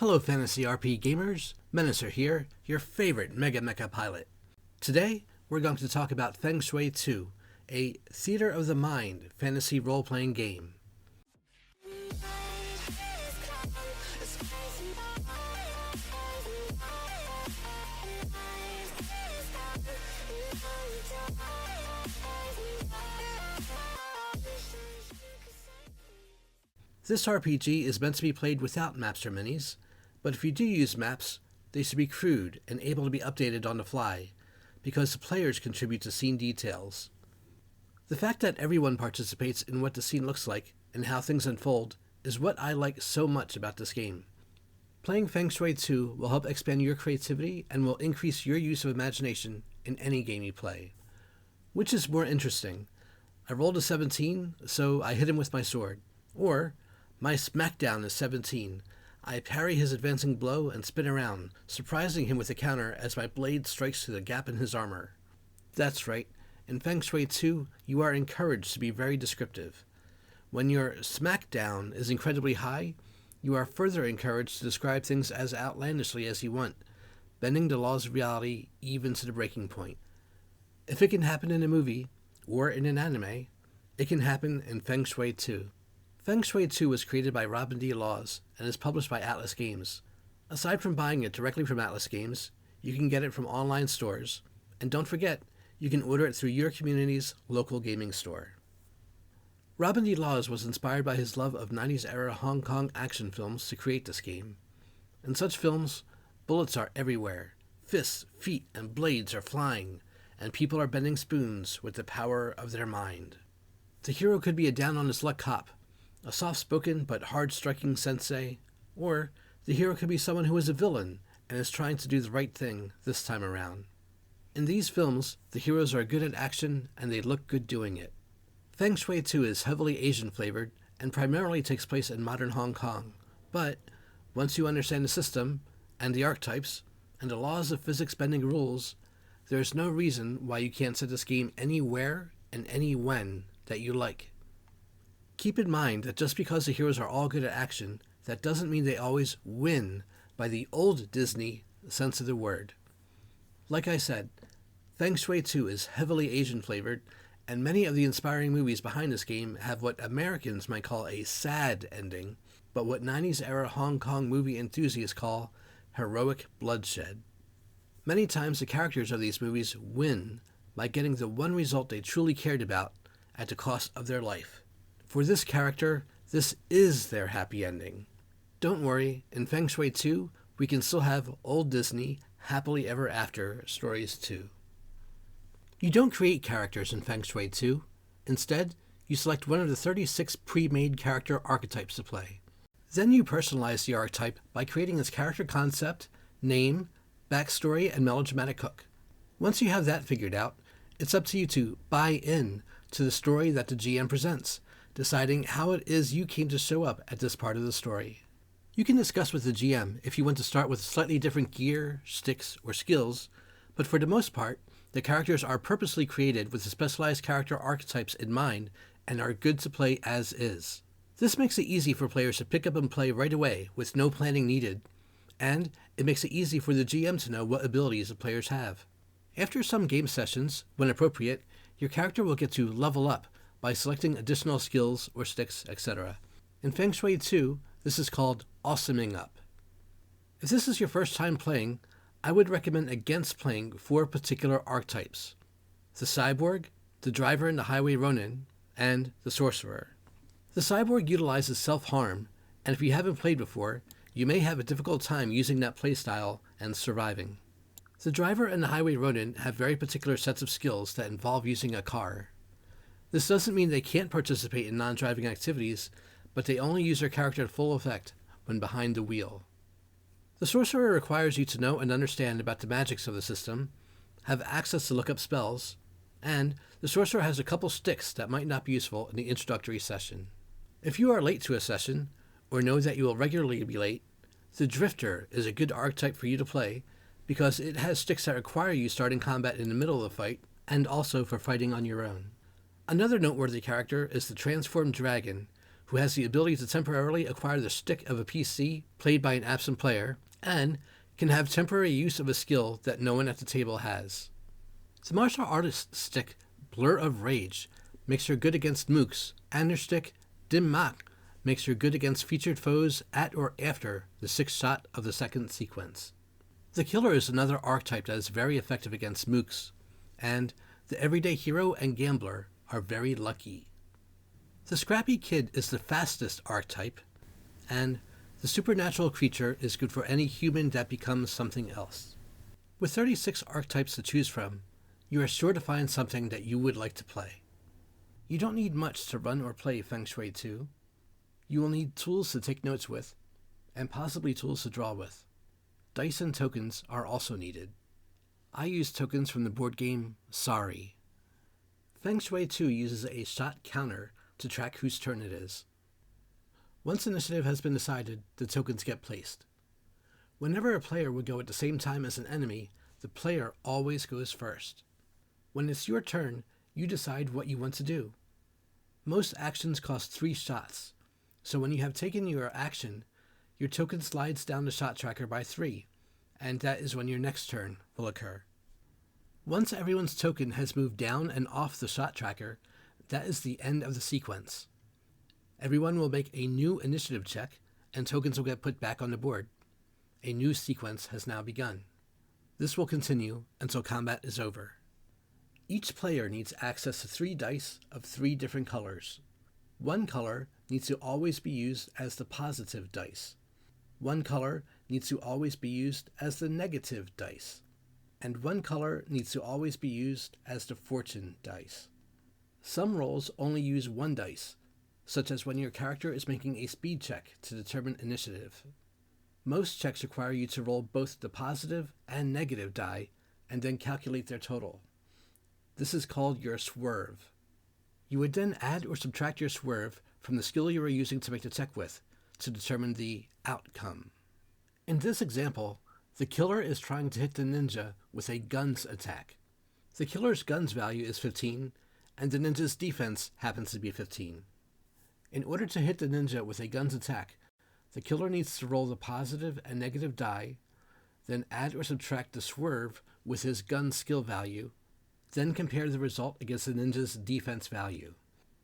Hello Fantasy RP gamers, Menacer here, your favorite Mega Mecha pilot. Today, we're going to talk about Feng Shui 2, a theater of the mind fantasy role-playing game. This RPG is meant to be played without maps or minis, but if you do use maps, they should be crude and able to be updated on the fly, because the players contribute to scene details. The fact that everyone participates in what the scene looks like and how things unfold is what I like so much about this game. Playing Feng Shui 2 will help expand your creativity and will increase your use of imagination in any game you play. Which is more interesting? I rolled a 17, so I hit him with my sword. Or, my smackdown is 17. I parry his advancing blow and spin around, surprising him with a counter as my blade strikes through the gap in his armor. That's right, in Feng Shui 2, you are encouraged to be very descriptive. When your smackdown is incredibly high, you are further encouraged to describe things as outlandishly as you want, bending the laws of reality even to the breaking point. If it can happen in a movie, or in an anime, it can happen in Feng Shui 2. Feng Shui 2 was created by Robin D. Laws and is published by Atlas Games. Aside from buying it directly from Atlas Games, you can get it from online stores, and don't forget, you can order it through your community's local gaming store. Robin D. Laws was inspired by his love of 90s-era Hong Kong action films to create this game. In such films, bullets are everywhere, fists, feet, and blades are flying, and people are bending spoons with the power of their mind. The hero could be a down-on-his-luck cop, a soft-spoken but hard-striking sensei, or the hero could be someone who is a villain and is trying to do the right thing this time around. In these films, the heroes are good at action and they look good doing it. Feng Shui 2 is heavily Asian-flavored and primarily takes place in modern Hong Kong, but once you understand the system, and the archetypes, and the laws of physics bending rules, there is no reason why you can't set this game anywhere and any when that you like. Keep in mind that just because the heroes are all good at action, that doesn't mean they always win by the old Disney sense of the word. Like I said, Feng Shui 2 is heavily Asian-flavored, and many of the inspiring movies behind this game have what Americans might call a sad ending, but what 90s-era Hong Kong movie enthusiasts call heroic bloodshed. Many times the characters of these movies win by getting the one result they truly cared about at the cost of their life. For this character, this is their happy ending. Don't worry, in Feng Shui 2, we can still have old Disney, happily ever after stories too. You don't create characters in Feng Shui 2. Instead, you select one of the 36 pre-made character archetypes to play. Then you personalize the archetype by creating its character concept, name, backstory, and melodramatic hook. Once you have that figured out, it's up to you to buy in to the story that the GM presents, deciding how it is you came to show up at this part of the story. You can discuss with the GM if you want to start with slightly different gear, sticks, or skills, but for the most part, the characters are purposely created with the specialized character archetypes in mind and are good to play as is. This makes it easy for players to pick up and play right away with no planning needed, and it makes it easy for the GM to know what abilities the players have. After some game sessions, when appropriate, your character will get to level up by selecting additional skills or sticks, etc. In Feng Shui 2, this is called awesoming up. If this is your first time playing, I would recommend against playing 4 particular archetypes: the cyborg, the driver in the highway ronin, and the sorcerer. The cyborg utilizes self-harm, and if you haven't played before, you may have a difficult time using that playstyle and surviving. The driver and the highway ronin have very particular sets of skills that involve using a car. This doesn't mean they can't participate in non-driving activities, but they only use their character at full effect when behind the wheel. The sorcerer requires you to know and understand about the magics of the system, have access to look up spells, and the sorcerer has a couple sticks that might not be useful in the introductory session. If you are late to a session, or know that you will regularly be late, the drifter is a good archetype for you to play because it has sticks that require you starting combat in the middle of the fight, and also for fighting on your own. Another noteworthy character is the transformed dragon, who has the ability to temporarily acquire the stick of a PC played by an absent player, and can have temporary use of a skill that no one at the table has. The martial artist's stick, Blur of Rage, makes her good against mooks, and her stick, Dim Mak, makes her good against featured foes at or after the 6th shot of the second sequence. The Killer is another archetype that is very effective against mooks, and the Everyday Hero and Gambler are very lucky. The Scrappy Kid is the fastest archetype, and the Supernatural Creature is good for any human that becomes something else. With 36 archetypes to choose from, you are sure to find something that you would like to play. You don't need much to run or play Feng Shui 2. You will need tools to take notes with, and possibly tools to draw with. Dice and tokens are also needed. I use tokens from the board game Sorry. Feng Shui 2 uses a shot counter to track whose turn it is. Once initiative has been decided, the tokens get placed. Whenever a player would go at the same time as an enemy, the player always goes first. When it's your turn, you decide what you want to do. Most actions cost 3 shots, so when you have taken your action, your token slides down the shot tracker by 3, and that is when your next turn will occur. Once everyone's token has moved down and off the shot tracker, that is the end of the sequence. Everyone will make a new initiative check, and tokens will get put back on the board. A new sequence has now begun. This will continue until combat is over. Each player needs access to 3 dice of 3 different colors. One color needs to always be used as the positive dice. One color needs to always be used as the negative dice. And one color needs to always be used as the fortune dice. Some rolls only use 1 dice, such as when your character is making a speed check to determine initiative. Most checks require you to roll both the positive and negative die and then calculate their total. This is called your swerve. You would then add or subtract your swerve from the skill you are using to make the check with to determine the outcome. In this example, the killer is trying to hit the ninja with a guns attack. The killer's guns value is 15, and the ninja's defense happens to be 15. In order to hit the ninja with a guns attack, the killer needs to roll the positive and negative die, then add or subtract the swerve with his gun skill value, then compare the result against the ninja's defense value.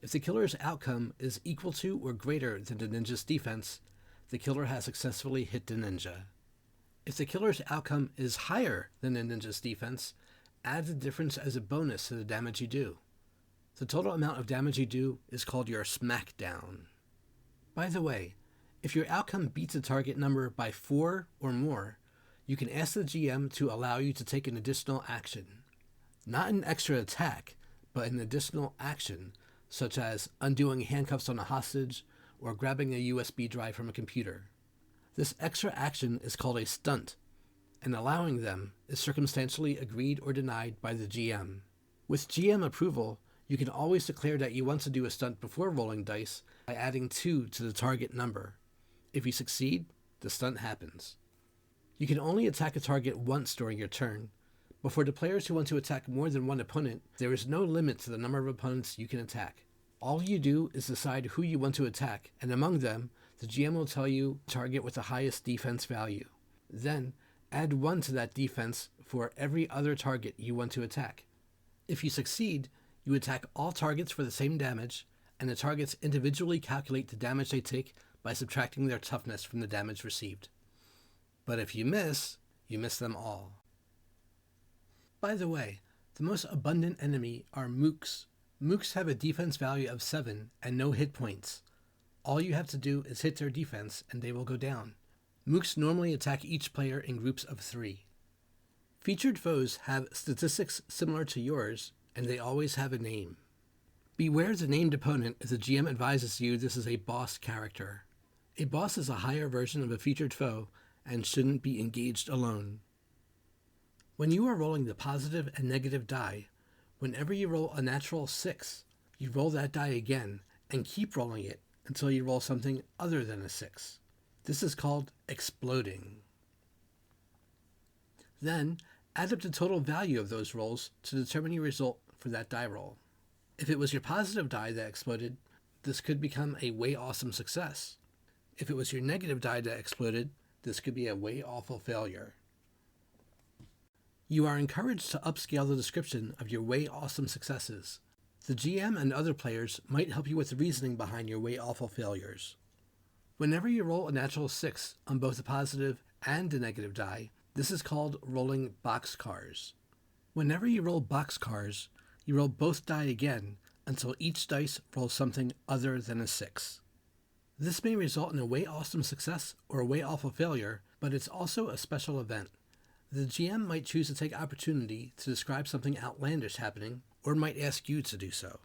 If the killer's outcome is equal to or greater than the ninja's defense, the killer has successfully hit the ninja. If the killer's outcome is higher than the ninja's defense, add the difference as a bonus to the damage you do. The total amount of damage you do is called your smackdown. By the way, if your outcome beats a target number by 4 or more, you can ask the GM to allow you to take an additional action. Not an extra attack, but an additional action, such as undoing handcuffs on a hostage or grabbing a USB drive from a computer. This extra action is called a stunt, and allowing them is circumstantially agreed or denied by the GM. With GM approval, you can always declare that you want to do a stunt before rolling dice by adding 2 to the target number. If you succeed, the stunt happens. You can only attack a target once during your turn, but for the players who want to attack more than one opponent, there is no limit to the number of opponents you can attack. All you do is decide who you want to attack, and among them, the GM will tell you target with the highest defense value. Then, add 1 to that defense for every other target you want to attack. If you succeed, you attack all targets for the same damage, and the targets individually calculate the damage they take by subtracting their toughness from the damage received. But if you miss them all. By the way, the most abundant enemy are mooks. Mooks have a defense value of 7 and no hit points. All you have to do is hit their defense and they will go down. Mooks normally attack each player in groups of 3. Featured foes have statistics similar to yours, and they always have a name. Beware the named opponent if the GM advises you this is a boss character. A boss is a higher version of a featured foe and shouldn't be engaged alone. When you are rolling the positive and negative die, whenever you roll a natural 6, you roll that die again and keep rolling it until you roll something other than a 6. This is called exploding. Then, add up the total value of those rolls to determine your result for that die roll. If it was your positive die that exploded, this could become a way awesome success. If it was your negative die that exploded, this could be a way awful failure. You are encouraged to upscale the description of your way awesome successes. The GM and other players might help you with the reasoning behind your way awful failures. Whenever you roll a natural 6 on both the positive and the negative die, this is called rolling boxcars. Whenever you roll boxcars, you roll both die again until each dice rolls something other than a 6. This may result in a way awesome success or a way awful failure, but it's also a special event. The GM might choose to take opportunity to describe something outlandish happening, or might ask you to do so.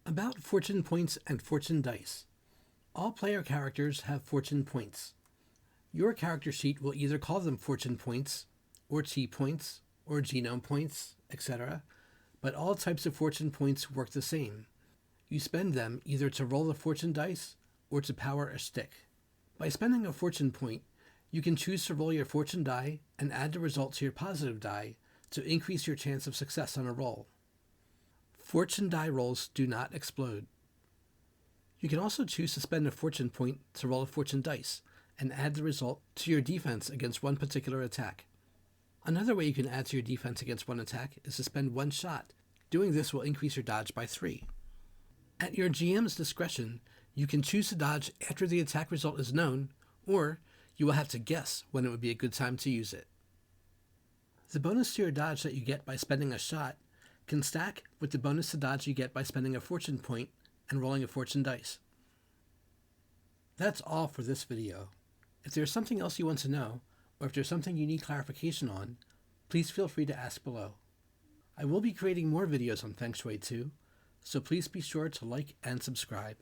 About fortune points and fortune dice. All player characters have fortune points. Your character sheet will either call them fortune points, or chi points, or genome points, etc., but all types of fortune points work the same. You spend them either to roll the fortune dice or to power a stick. By spending a fortune point, you can choose to roll your fortune die and add the result to your positive die to increase your chance of success on a roll. Fortune die rolls do not explode. You can also choose to spend a fortune point to roll a fortune dice and add the result to your defense against one particular attack. Another way you can add to your defense against one attack is to spend one shot. Doing this will increase your dodge by 3. At your GM's discretion, you can choose to dodge after the attack result is known, or you will have to guess when it would be a good time to use it. The bonus to your dodge that you get by spending a shot can stack with the bonus to dodge you get by spending a fortune point and rolling a fortune dice. That's all for this video. If there's something else you want to know, or if there's something you need clarification on, please feel free to ask below. I will be creating more videos on Feng Shui too, so please be sure to like and subscribe.